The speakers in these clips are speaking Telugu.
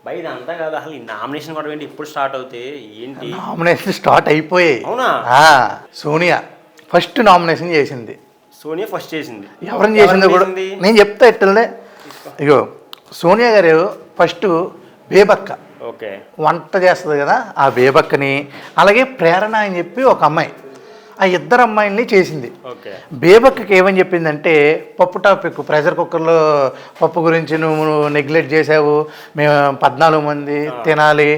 బయట అంతా కాదు అసలు ఈ నామినేషన్ కూడా ఏంటి ఇప్పుడు స్టార్ట్ అవుతాయి ఏంటి? నామినేషన్ స్టార్ట్ అయిపోయాయి. అవునా? సోనియా ఫస్ట్ నామినేషన్ చేసింది. సోనియా ఫస్ట్ చేసింది. ఎవరిని చేసిందో కూడా నేను చెప్తా ఎట్లనే. ఇగో సోనియా గారు ఫస్ట్ బేబక్క ఓకే వంట చేస్తుంది కదా, ఆ బేబక్కని, అలాగే ప్రేరణ అని చెప్పి ఒక అమ్మాయి, ఆ ఇద్దరు అమ్మాయిల్ని చేసింది. బేబక్కకి ఏమని చెప్పిందంటే పప్పు టాపిక్, ప్రెషర్ కుక్కర్లో పప్పు గురించి నువ్వు నెగ్లెక్ట్ చేసావు, మేము 14 మంది తినాలి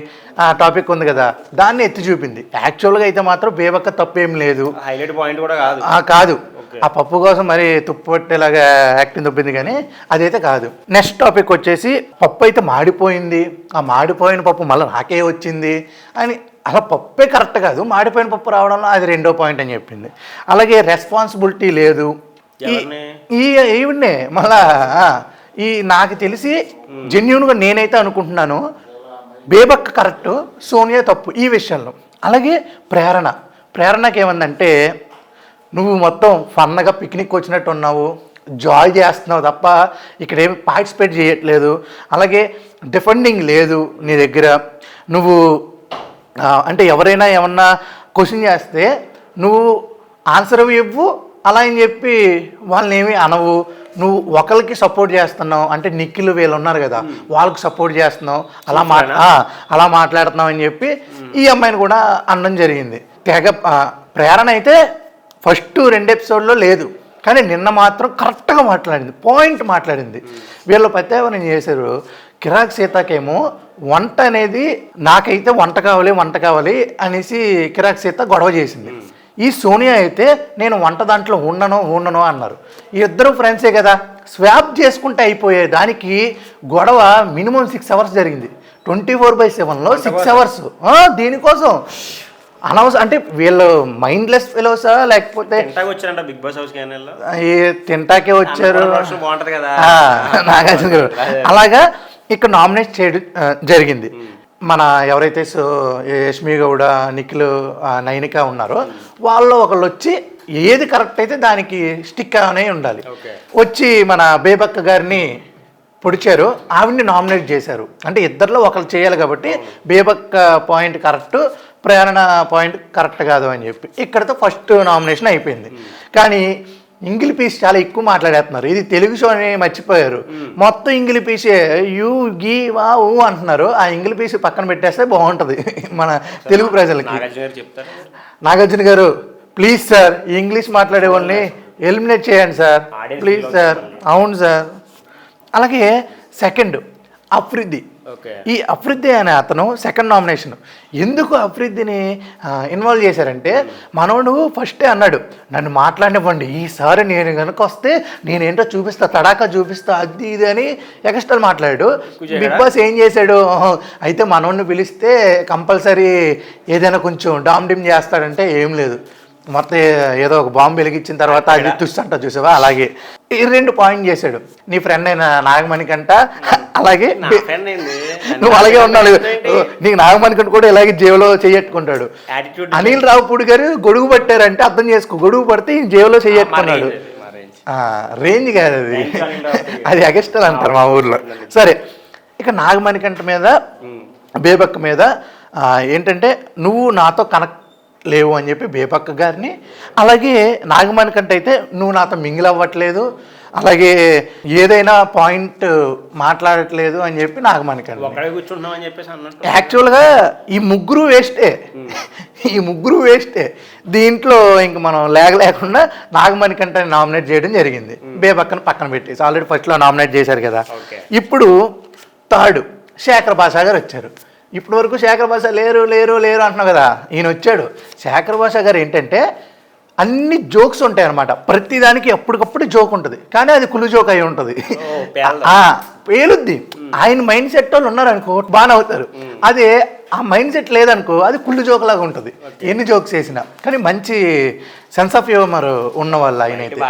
ఆ టాపిక్ ఉంది కదా, దాన్ని ఎత్తి చూపింది. యాక్చువల్గా అయితే మాత్రం బేబక్క తప్పేం లేదు, హైలైట్ పాయింట్ కూడా కాదు. కాదు, ఆ పప్పు కోసం మరి తుప్పు పట్టేలాగా యాక్టింగ్ తప్పింది, కానీ అదైతే కాదు. నెక్స్ట్ టాపిక్ వచ్చేసి పప్పు అయితే మాడిపోయింది, ఆ మాడిపోయిన పప్పు మళ్ళీ నాకే వచ్చింది అని. అలా పప్పే కరెక్ట్ కాదు, మాడిపోయిన పప్పు రావడంలో అది 2వ పాయింట్ అని చెప్పింది. అలాగే రెస్పాన్సిబిలిటీ లేదు ఈవిడ్నే మళ్ళా. ఈ నాకు తెలిసి జెన్యూన్గా నేనైతే అనుకుంటున్నాను బేబక్క కరెక్ట్, సోనియా తప్పు ఈ విషయంలో. అలాగే ప్రేరణకి ఏమందంటే నువ్వు మొత్తం ఫన్గా పిక్నిక్ వచ్చినట్టు ఉన్నావు, జాయ్ చేస్తున్నావు తప్ప ఇక్కడ ఏమి పార్టిసిపేట్ చేయట్లేదు, అలాగే డిఫెండింగ్ లేదు నీ దగ్గర. నువ్వు అంటే ఎవరైనా ఏమన్నా క్వశ్చన్ చేస్తే నువ్వు ఆన్సర్ ఇవ్వు అలా అని చెప్పి వాళ్ళని ఏమి అనవు, నువ్వు ఒకరికి సపోర్ట్ చేస్తున్నావు, అంటే నిఖిల్ వీళ్ళు ఉన్నారు కదా వాళ్ళకి సపోర్ట్ చేస్తున్నావు, అలా మాట్లాడుతున్నావు అని చెప్పి ఈ అమ్మాయిని కూడా అనడం జరిగింది. తెగ ప్రేరణ అయితే ఫస్ట్ 2 ఎపిసోడ్లో లేదు, కానీ నిన్న మాత్రం కరెక్ట్గా మాట్లాడింది, పాయింట్ మాట్లాడింది. వీళ్ళు ప్రత్యేకం చేశారు. కిరాక్ సీతకేమో వంట అనేది నాకైతే వంట కావాలి అనేసి కిరాక్ సీత గొడవ చేసింది. ఈ సోనియా అయితే నేను వంట దాంట్లో ఉండను అన్నారు. ఈ ఇద్దరు ఫ్రెండ్సే కదా, స్వాప్ చేసుకుంటే అయిపోయే దానికి గొడవ మినిమం 6 అవర్స్ జరిగింది. 24/7లో 6 అవర్స్ దీనికోసం అనవసరం. అంటే వీళ్ళు మైండ్లెస్ ఫెలోసా లేకపోతే బిగ్ బాస్ హౌస్ తింటాకే వచ్చారు నాగార్జున గారు. అలాగా ఇక్కడ నామినేట్ చేయడం జరిగింది. మన ఎవరైతే యష్మి గౌడ, నిఖిల్, నైనిక ఉన్నారో వాళ్ళు ఒకళ్ళు వచ్చి ఏది కరెక్ట్ అయితే దానికి స్టిక్ అనే ఉండాలి. వచ్చి మన బేబక్క గారిని పొడిచారు, ఆవిడ్ని నామినేట్ చేశారు. అంటే ఇద్దరిలో ఒకరు చేయాలి కాబట్టి బేబక్క పాయింట్ కరెక్ట్, ప్రేరణ పాయింట్ కరెక్ట్ కాదు అని చెప్పి ఇక్కడతో ఫస్ట్ నామినేషన్ అయిపోయింది. కానీ ఇంగిలి పీస్ చాలా ఎక్కువ మాట్లాడేస్తున్నారు. ఇది తెలుగు షో అని మర్చిపోయారు, మొత్తం ఇంగిలి పీసే యూ గీ వా ఊ అంటున్నారు. ఆ ఇంగిలి పీస్ పక్కన పెట్టేస్తే బాగుంటుంది మన తెలుగు ప్రజలకి. నాగార్జున గారు ప్లీజ్ సార్, ఇంగ్లీష్ మాట్లాడే వాళ్ళని ఎలిమినేట్ చేయండి సార్ ప్లీజ్ సార్. అవును సార్. అలాగే సెకండ్ అఫ్రిది, ఈ అఫ్రిది అనే అతను సెకండ్ నామినేషన్. ఎందుకు అఫ్రిదిని ఇన్వాల్వ్ చేశారంటే మనోడు ఫస్టే అన్నాడు నన్ను మాట్లాడినివ్వండి, ఈసారి నేను కనుక వస్తే నేనేంటో చూపిస్తా, తడాకా చూపిస్తా, అది ఇది అని ఎక్స్ట్రా మాట్లాడాడు. బిగ్ బాస్ ఏం చేశాడు, అయితే మనోడిని పిలిస్తే కంపల్సరీ ఏదైనా కొంచెం డామ్ డిమ్ చేస్తాడంటే ఏం లేదు, మొత్తం ఏదో ఒక బాంబు వెలిగించిన తర్వాత అది తుస్తంట చూసావా, అలాగే ఈ 2 పాయింట్ చేశాడు. నీ ఫ్రెండ్ అయిన నాగమణికంట అలాగే నువ్వు అలాగే ఉన్నావు, నీకు నాగమణికంట కూడా ఇలాగే జేబులో చెయ్యట్టుకుంటాడు. అనిల్ రావుపూడి గారు గొడుగు పట్టారంటే అర్థం చేసుకో, గొడుగు పడితే ఈ జేబులో చెయ్యట్టుకున్నాడు. రేంజ్ కాదు అది, అది ఎగస్టల్ అంటారు మా ఊర్లో. సరే, ఇక నాగమణికంట మీద బేబక్క మీద ఏంటంటే నువ్వు నాతో కనెక్ట్ లేవు అని చెప్పి బేబక్క గారిని, అలాగే నాగమణికంట అయితే నువ్వు నాతో మింగిల్ అవ్వట్లేదు, అలాగే ఏదైనా పాయింట్ మాట్లాడట్లేదు అని చెప్పి నాగమణికంట. యాక్చువల్గా ఈ ముగ్గురు వేస్టే, దీంట్లో ఇంక మనం లేకుండా నాగమణికంట నామినేట్ చేయడం జరిగింది. బేబక్కను పక్కన పెట్టేసి ఆల్రెడీ ఫస్ట్లో నామినేట్ చేశారు కదా. ఇప్పుడు థర్డ్ శేఖర్ భాషా గారు వచ్చారు. ఇప్పటి వరకు శేఖర్ భాష లేరు అంటున్నావు కదా, ఈయన వచ్చాడు. శేఖర్ భాష గారు ఏంటంటే అన్ని జోక్స్ ఉంటాయి అన్నమాట, ప్రతిదానికి ఎప్పటికప్పుడు జోక్ ఉంటుంది, కానీ అది కుళ్ళు జోక్ అయి ఉంటుంది, పేలుద్ది. ఆయన మైండ్ సెట్ వాళ్ళు ఉన్నారనుకో బాగా అవుతారు, అదే ఆ మైండ్ సెట్ లేదనుకో అది కుళ్ళు జోక్ లాగా ఉంటుంది, ఎన్ని జోక్స్ వేసినా. కానీ మంచి సెన్స్ ఆఫ్ హ్యూమర్ ఉన్న వాళ్ళు ఆయన అయితే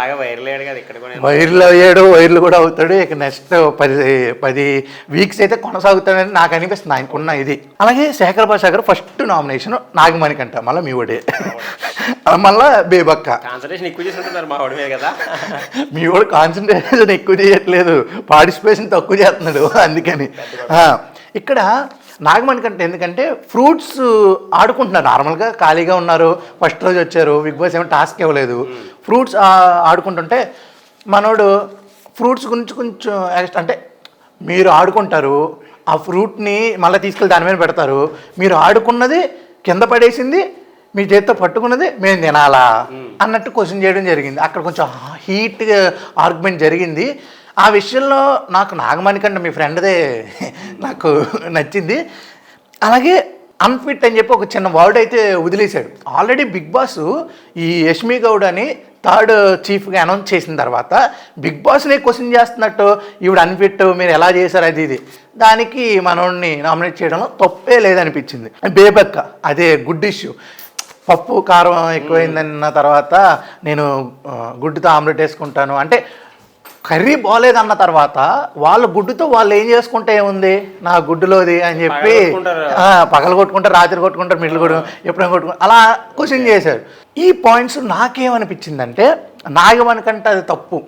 వైర్లు అయ్యాడు, వైర్లు కూడా అవుతాడు. ఇక నెక్స్ట్ 10 వీక్స్ అయితే కొనసాగుతాడని నాకు అనిపిస్తుంది ఆయనకున్న ఇది. అలాగే శేఖర్ భాష గారు ఫస్ట్ నామినేషన్ నాగమణికంట, మళ్ళీ మీ ఓడే, మళ్ళా బేబక్క. మీ వాడు కాన్సన్ట్రేషన్ ఎక్కువ చేయట్లేదు, పార్టిసిపేషన్ తక్కువ చేస్తున్నాడు అందుకని. ఇక్కడ నాగమణి కంటే ఎందుకంటే ఫ్రూట్స్ ఆడుకుంటున్నారు, నార్మల్గా ఖాళీగా ఉన్నారు, ఫస్ట్ రోజు వచ్చారు, బిగ్ బాస్ ఏమో టాస్క్ ఇవ్వలేదు, ఫ్రూట్స్ ఆడుకుంటుంటే మనోడు ఫ్రూట్స్ గురించి కొంచెం అంటే మీరు ఆడుకుంటారు, ఆ ఫ్రూట్ని మళ్ళీ తీసుకెళ్ళి దాని మీద పెడతారు, మీరు ఆడుకున్నది కింద పడేసింది మీ చేతితో పట్టుకున్నది మేము తినాలా అన్నట్టు క్వశ్చన్ చేయడం జరిగింది. అక్కడ కొంచెం హీట్ ఆర్గ్యుమెంట్ జరిగింది. ఆ విషయంలో నాకు నాగమణి కంటే మీ ఫ్రెండ్దే నాకు నచ్చింది. అలాగే అన్ఫిట్ అని చెప్పి ఒక చిన్న వర్డ్ అయితే వదిలేశాడు. ఆల్రెడీ బిగ్ బాస్ ఈ యష్మి గౌడ్ అని థర్డ్ చీఫ్గా అనౌన్స్ చేసిన తర్వాత బిగ్ బాస్నే క్వశ్చన్ చేస్తున్నట్టు ఈవిడ అన్ఫిట్, మీరు ఎలా చేశారు అది ఇది, దానికి మనోడిని నామినేట్ చేయడంలో తప్పే లేదనిపించింది. బేబక్క అదే గుడ్ ఇష్యూ, పప్పు కారం ఎక్కువైందన్న తర్వాత నేను గుడ్డుతో ఆమ్లెట్ వేసుకుంటాను అంటే కర్రీ బాగోలేదన్న తర్వాత వాళ్ళ గుడ్డుతో వాళ్ళు ఏం చేసుకుంటే ఏముంది నా గుడ్డులోది అని చెప్పి పగలు కొట్టుకుంటారు, రాత్రి కొట్టుకుంటారు, మిడ్లు కొట్టు ఎప్పుడైనా కొట్టుకుంటారు, అలా క్వశ్చన్ చేశారు. ఈ పాయింట్స్ నాకేమనిపించిందంటే నాగమణి కంటే అది తప్పు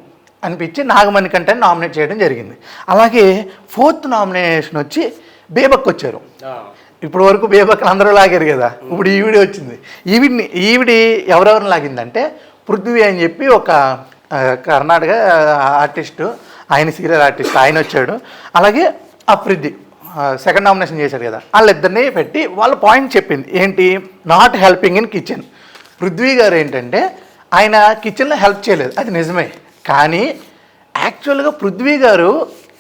అనిపించి నాగమణి కంటే నామినేట్ చేయడం జరిగింది. అలాగే ఫోర్త్ నామినేషన్ వచ్చి బేబక్ వచ్చారు. ఇప్పుడు వరకు బేబక్కలు అందరూ లాగారు కదా, ఇప్పుడు ఈవిడి వచ్చింది. ఈవిడి ఎవరెవరిని లాగిందంటే పృథ్వీ అని చెప్పి ఒక కర్ణాటక ఆర్టిస్టు, ఆయన సీరియల్ ఆర్టిస్ట్, ఆయన వచ్చాడు. అలాగే అఫ్రిది సెకండ్ నామినేషన్ చేశాడు కదా, వాళ్ళిద్దరిని పెట్టి వాళ్ళ పాయింట్ చెప్పింది ఏంటి, not helping in kitchen. Prithvi గారు ఏంటంటే ఆయన కిచెన్లో హెల్ప్ చేయలేదు, అది నిజమే, కానీ యాక్చువల్గా పృథ్వీ గారు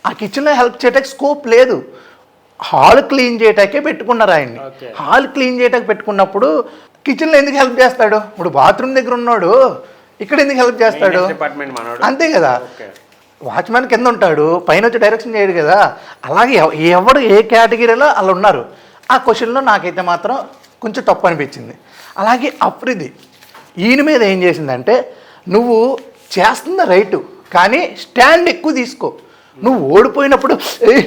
ఆ కిచెన్లో హెల్ప్ చేయడానికి స్కోప్ లేదు, హాల్ క్లీన్ చేయటాకే పెట్టుకున్నారు ఆయన్ని. హాల్ క్లీన్ చేయటానికి పెట్టుకున్నప్పుడు కిచెన్లో ఎందుకు హెల్ప్ చేస్తాడు? ఇప్పుడు బాత్రూమ్ దగ్గర ఉన్నాడు, ఇక్కడ ఎందుకు హెల్ప్ చేస్తాడు? అంతే కదా, వాచ్మెన్ కింద ఉంటాడు, పైన వచ్చి డైరెక్షన్ చేయడు కదా. అలాగే ఎవరు ఏ కేటగిరీలో అలా ఉన్నారు. ఆ క్వశ్చన్లో నాకైతే మాత్రం కొంచెం తప్పు అనిపించింది. అలాగే అఫ్రిది ఈయన మీద ఏం చేసిందంటే నువ్వు చేస్తున్న రైటు, కానీ స్టాండ్ ఎక్కువ తీసుకో. నువ్వు ఓడిపోయినప్పుడు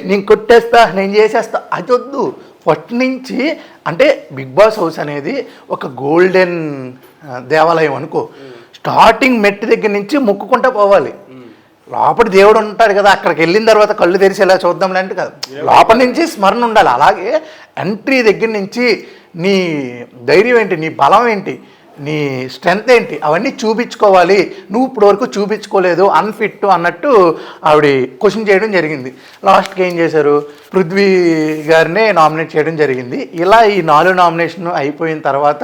నేను కొట్టేస్తా, నేను చేసేస్తా, అది వద్దు. ఫస్ట్ నుంచి అంటే బిగ్ బాస్ హౌస్ అనేది ఒక గోల్డెన్ దేవాలయం అనుకో, స్టార్టింగ్ మెట్టి దగ్గర నుంచి మొక్కుకుంటా పోవాలి. లోపల దేవుడు ఉంటాడు కదా, అక్కడికి వెళ్ళిన తర్వాత కళ్ళు తెరిచి ఎలా చూద్దాంలే అంటే కదా, లోపల నుంచి స్మరణ ఉండాలి. అలాగే ఎంట్రీ దగ్గర నుంచి నీ ధైర్యం ఏంటి, నీ బలం ఏంటి, నీ స్ట్రెంత్ ఏంటి, అవన్నీ చూపించుకోవాలి. నువ్వు ఇప్పుడు వరకు చూపించుకోలేదు, అన్ఫిట్ అన్నట్టు ఆవిడ క్వశ్చన్ చేయడం జరిగింది. లాస్ట్కి ఏం చేశారు, పృథ్వీ గారినే నామినేట్ చేయడం జరిగింది. ఇలా ఈ 4 నామినేషన్ అయిపోయిన తర్వాత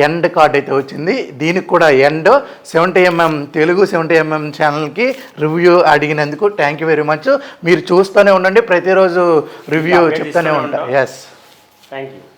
ఎండ్ కార్డ్ అయితే వచ్చింది. దీనికి కూడా ఎండ్ 70mm తెలుగు 70mm ఛానల్కి రివ్యూ అడిగినందుకు థ్యాంక్ యూ వెరీ మచ్. మీరు చూస్తూనే ఉండండి, ప్రతిరోజు రివ్యూ చెప్తూనే ఉంటాను. Yes, thank you.